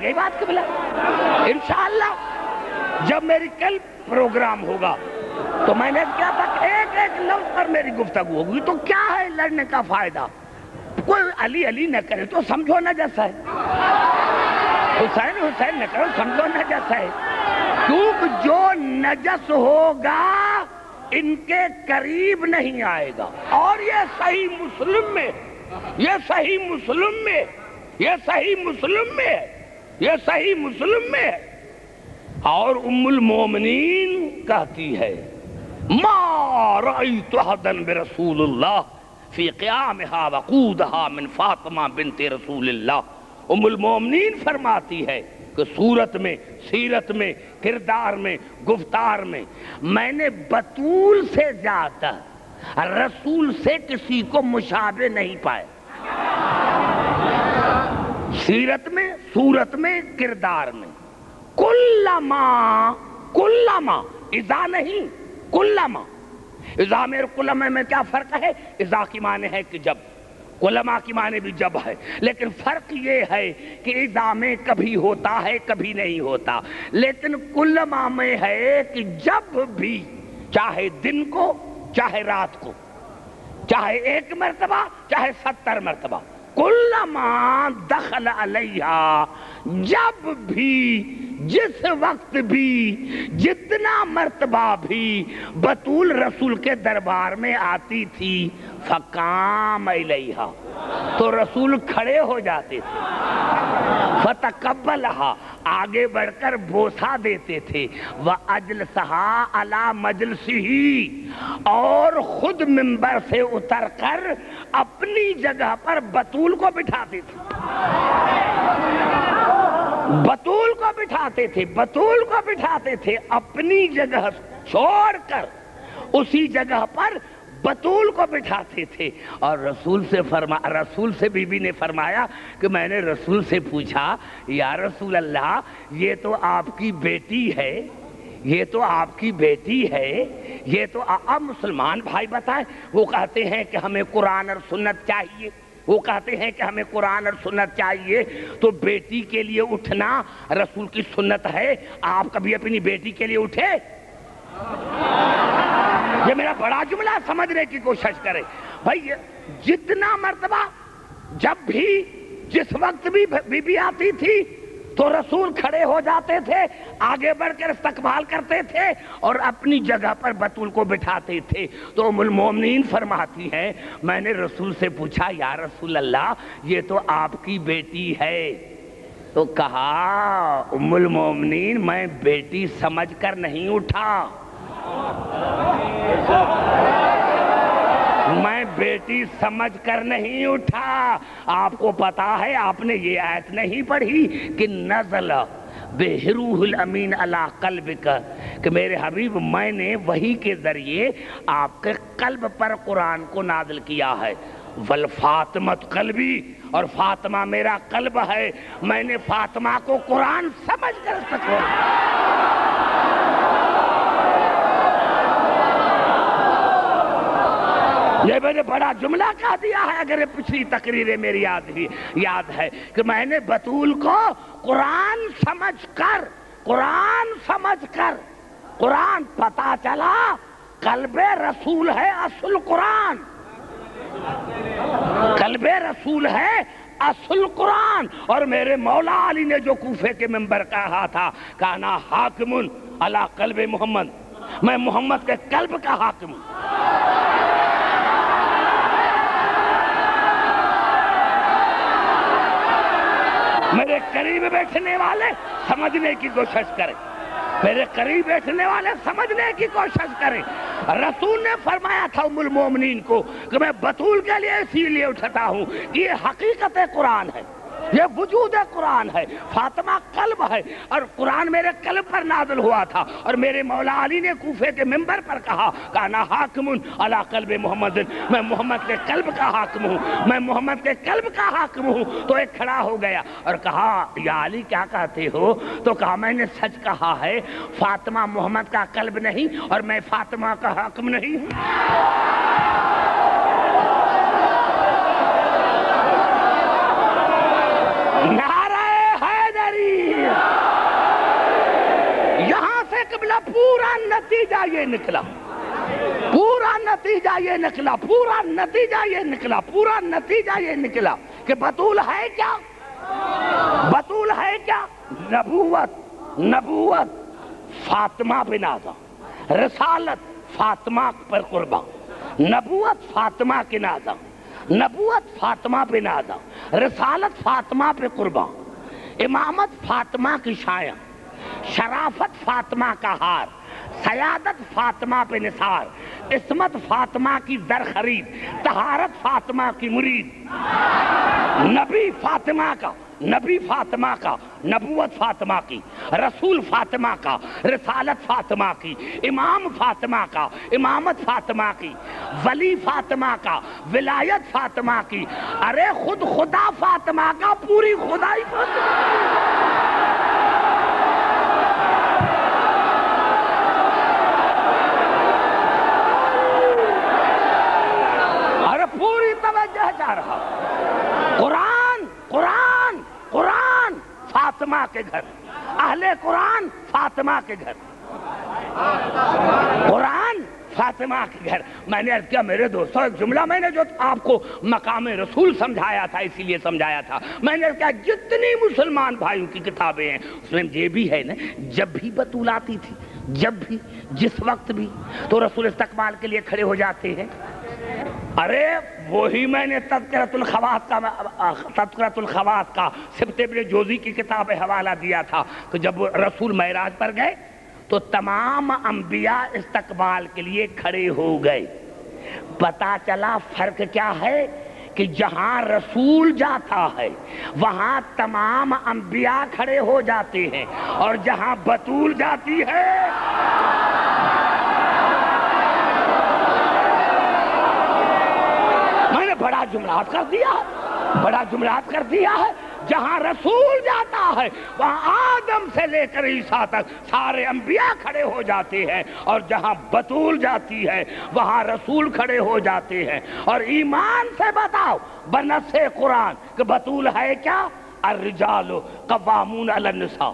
گئی بات قبلہ. انشاءاللہ جب میری کل پروگرام ہوگا تو میں نے کیا تھا ایک ایک لفظ پر میری گفتگو ہوگی. تو کیا ہے لڑنے کا فائدہ؟ کوئی علی علی نہ کرے تو سمجھو نجس ہے, حسین حسین نہ کرو سمجھو نجس ہے. کیونکہ جو نجس ہوگا ان کے قریب نہیں آئے گا. اور یہ صحیح مسلم میں, یہ صحیح مسلم میں, یہ صحیح مسلم میں, یہ صحیح مسلم میں. اور ام المومنین کہتی ہے ما رأیت احدا برسول اللہ فی قیامہا وقودہا من فاطمہ بنت رسول اللہ. ام المومنین فرماتی ہے کہ صورت میں, سیرت میں, کردار میں, گفتار میں میں نے بطول سے زیادہ رسول سے کسی کو مشابہ نہیں پائے. سیرت میں, صورت میں, کردار میں. کلما اذا نہیں, کلما. اذا میں کلما میں کیا فرق ہے؟ اذا کی معنی ہے کہ جب, کلما کی معنی بھی جب ہے, لیکن فرق یہ ہے کہ اذا میں کبھی ہوتا ہے کبھی نہیں ہوتا, لیکن کلما میں ہے کہ جب بھی, چاہے دن کو چاہے رات کو, چاہے 1 مرتبہ چاہے 70 مرتبہ, کلما دخل علیہا, جب بھی, جس وقت بھی, جتنا مرتبہ بھی بطول رسول کے دربار میں آتی تھی, فقام الیہا, تو رسول کھڑے ہو جاتے تھے, فتقبلہا, آگے بڑھ کر بوسہ دیتے تھے, وَأَجْلَسَهَا عَلَى مَجْلِسِهِ, اور خود منبر سے اتر کر اپنی جگہ پر بطول کو بٹھاتے تھے, بطول کو بٹھاتے تھے, بطول کو بٹھاتے تھے, اپنی جگہ چھوڑ کر اسی جگہ پر بطول کو بٹھاتے تھے. اور رسول سے بی بی نے فرمایا کہ میں نے رسول سے پوچھا یا رسول اللہ یہ تو آپ کی بیٹی ہے, یہ تو آپ کی بیٹی ہے, یہ تو اب مسلمان بھائی بتائیں, وہ کہتے ہیں کہ ہمیں قرآن اور سنت چاہیے, وہ کہتے ہیں کہ ہمیں قرآن اور سنت چاہیے, تو بیٹی کے لیے اٹھنا رسول کی سنت ہے, آپ کبھی اپنی بیٹی کے لیے اٹھے؟ یہ میرا بڑا جملہ سمجھنے کی کوشش کرے بھائی. جتنا مرتبہ جب بھی جس وقت بھی بی بی آتی تھی تو رسول کھڑے ہو جاتے تھے, آگے بڑھ کر استقبال کرتے تھے اور اپنی جگہ پر بطول کو بٹھاتے تھے. تو ام المومنین فرماتی ہیں میں نے رسول سے پوچھا یا رسول اللہ یہ تو آپ کی بیٹی ہے, تو کہا ام المومنین میں بیٹی سمجھ کر نہیں اٹھا, میں بیٹی سمجھ کر نہیں اٹھا. آپ کو پتا ہے آپ نے یہ آیت نہیں پڑھی کہ نزل بروح الامین علی قلبک, کہ میرے حبیب میں نے وحی کے ذریعے آپ کے قلب پر قرآن کو نازل کیا ہے. والفاطمۃ قلبی, اور فاطمہ میرا قلب ہے, میں نے فاطمہ کو قرآن سمجھ کر یہ میں نے بڑا جملہ کہہ دیا ہے. اگر پچھلی تقریریں میری یاد ہے کہ میں نے بطول کو قرآن سمجھ کر, قرآن سمجھ کر, قرآن پتا چلا قلب رسول ہے اصل قرآن, قلب رسول ہے اصل قرآن. اور میرے مولا علی نے جو کوفے کے منبر کہا تھا کانا حاکم علی قلب محمد, میں محمد کے قلب کا حاکم ہوں. میرے قریب بیٹھنے والے سمجھنے کی کوشش کریں, میرے قریب بیٹھنے والے سمجھنے کی کوشش کریں. رسول نے فرمایا تھا ام المومنین کو کہ میں بطول کے لیے اسی لیے اٹھتا ہوں, یہ حقیقت قرآن ہے, یہ وجود قرآن ہے, فاطمہ قلب ہے, اور قرآن میرے قلب پر نازل ہوا تھا. اور میرے مولا علی نے کوفے کے منبر پر کہا کانا حاکم علی قلب محمد, میں محمد کے قلب کا حاکم ہوں, میں محمد کے قلب کا حاکم ہوں. تو ایک کھڑا ہو گیا اور کہا یا علی کیا کہتے ہو؟ تو کہا میں نے سچ کہا ہے, فاطمہ محمد کا قلب نہیں اور میں فاطمہ کا حاکم نہیں ہوں. نعرہ حیدری, پورا نتیجہ یہ نکلا، پورا نتیجہ یہ نکلا، پورا نتیجہ یہ نکلا، پورا نتیجہ یہ نکلا کہ بطول ہے کیا؟ بطول ہے کیا؟ نبوت، نبوت فاطمہ بن اعظم، رسالت فاطمہ پر قربان، نبوت فاطمہ کے نازا، نبوت فاطمہ بن اعظم، رسالت فاطمہ پہ قربان، امامت فاطمہ کی شایع، شرافت فاطمہ کا ہار، سیادت فاطمہ پہ نثار، عصمت فاطمہ کی در خرید، طہارت فاطمہ کی مرید، نبی فاطمہ کا، نبی فاطمہ کا، نبوت فاطمہ کی، رسول فاطمہ کا، رسالت فاطمہ کی، امام فاطمہ کا، امامت فاطمہ کی، ولی فاطمہ کا، ولایت فاطمہ کی، ارے خود خدا فاطمہ کا، پوری خدائی فاطمہ کی۔ پوری توجہ جا رہا، قرآن قرآن قرآن فاطمہ کے گھر، اہل قرآن فاطمہ کے گھر، قرآن فاطمہ کے گھر۔ میں نے عرض کیا میرے دوستوں، ایک جملہ میں نے جو آپ کو مقام رسول سمجھایا تھا، اسی لیے سمجھایا تھا، میں نے کہا جتنی مسلمان بھائیوں کی کتابیں ہیں اس میں یہ بھی ہے نا، جب بھی بطول آتی تھی، جب بھی، جس وقت بھی، تو رسول استقبال کے لیے کھڑے ہو جاتے ہیں۔ ارے وہی میں نے تذکرۃ الخواص کا سبت ابن جوزی کی کتاب حوالہ دیا تھا کہ جب رسول معراج پر گئے تو تمام انبیاء استقبال کے لیے کھڑے ہو گئے۔ پتا چلا فرق کیا ہے کہ جہاں رسول جاتا ہے وہاں تمام انبیاء کھڑے ہو جاتے ہیں، اور جہاں بطول جاتی ہے بڑا جملات کر دیا ہے، بڑا جملات کر دیا ہے، جہاں رسول جاتا ہے وہاں آدم سے لے کر عیسیٰ تک سارے انبیاء کھڑے ہو جاتے ہیں، اور جہاں بطول جاتی ہے وہاں رسول کھڑے ہو جاتے ہیں۔ اور ایمان سے بتاؤ بنص قرآن کہ بطول ہے کیا؟ الرجال قوامون علی النساء،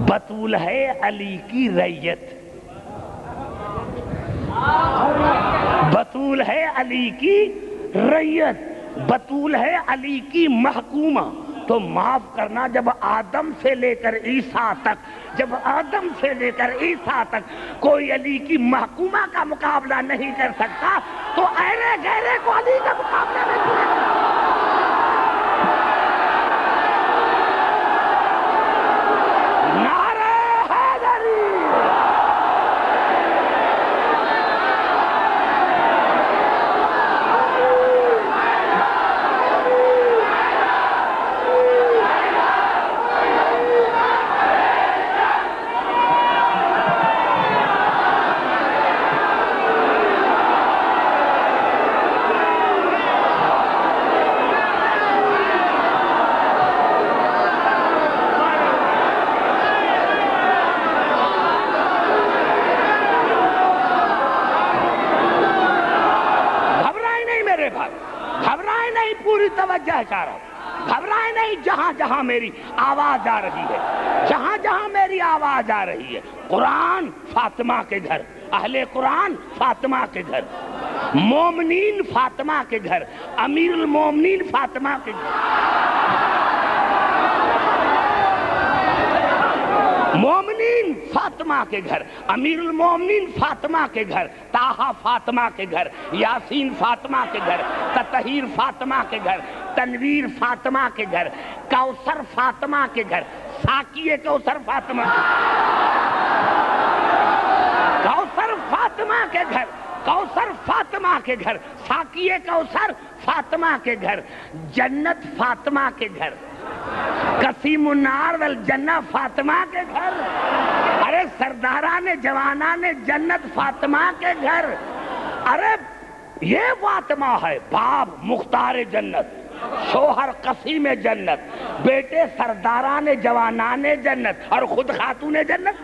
بطول ہے علی کی ریت، بطول ہے علی کی ریت، بطول ہے علی کی محکومہ۔ تو معاف کرنا، جب آدم سے لے کر عیسیٰ تک، جب آدم سے لے کر عیسیٰ تک کوئی علی کی محکومہ کا مقابلہ نہیں کر سکتا تو ایرے گہرے کو علی کا مقابلہ نہیں کر سکتا۔ گھبرائے نہیں، جہاں جہاں میری آواز آ رہی ہے، جہاں جہاں میری آواز آ رہی ہے، قرآن فاطمہ کے گھر، اہل قرآن فاطمہ کے گھر، مومنین فاطمہ کے گھر، امیر المومنین فاطمہ کے گھر، مومنین فاطمہ کے گھر، امیر المومنین فاطمہ کے گھر، طٰہٰ فاطمہ کے گھر، یاسین فاطمہ کے گھر، تطہیر فاطمہ کے گھر، تنویر فاطمہ کے گھر، کوثر فاطمہ کے گھر، ساقیہ کوثر فاطمہ، کوثر فاطمہ کے گھر، کوثر فاطمہ کے گھر، ساقیہ کوثر فاطمہ کے گھر، جنت فاطمہ کے گھر، قسیم النار والجنہ فاطمہ کے گھر، ارے سرداران جوانان جنت فاطمہ کے گھر، ارے یہ فاطمہ ہے، باپ مختار جنت، شوہر قسیم جنت، بیٹے سرداران جوانان جنت، اور خود خاتون جنت۔